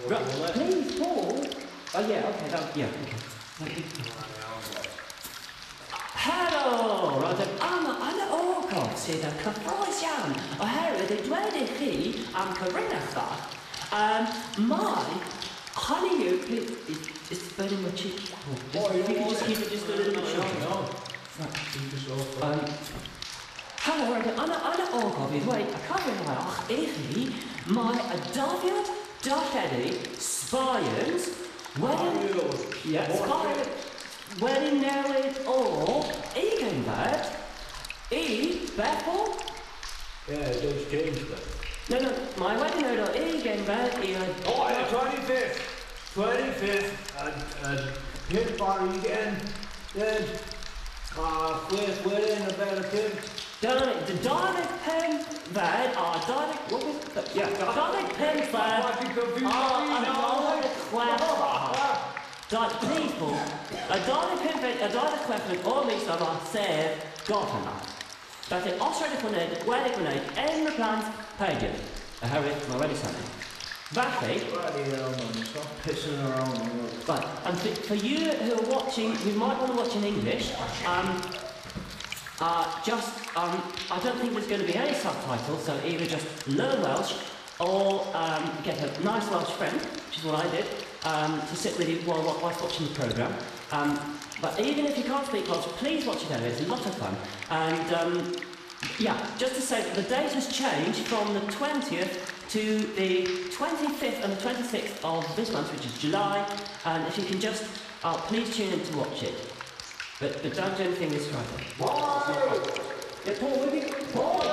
Right, please, Paul. Oh, yeah, okay, yeah, okay. Helo, rydym yn y Ogof sydd yn cyffroes iawn oherwydd ei dweud i chi am cyfrinach fach. Mae, honey you, it's very much it. If you could just keep it just a little bit short. Helo, rydym yn y Ogof i ddweud y cyfrinach i chi mae y ddyddiad, darlledu, Sbariwns, wedi newid o ugainfed i Bethel? Yeah, it does change that. No, mae wedi newid o ugainfed i... Oh, yeah, 25th! 25th, and pimp bar again, then, we're in about a pimp. The Dalek pen fed, Dalek, what was it? Yeah, Dalek pen fed, please, Paul. A Dalek pen fed, a Dalek clefyd o mis yma sef gorffan. Felly, os rydych wedi gwneud yn y plant peidio, oherwydd mae wedi sanu. Felly, Stop pissing around. right, and for you who are watching, who might want to watch in English, I don't think there's going to be any subtitles, so either just learn Welsh or get a nice Welsh friend, which is what I did, to sit with you whilst watching the programme. But even if you can't speak Welsh, please watch it anyway, it's a lot of fun. And yeah, just to say that the date has changed from the 20th to the 25th and the 26th of this month, which is July, and if you can just please tune in to watch it. But don't do anything this Friday. Yeah, Paul, maybe. Paul!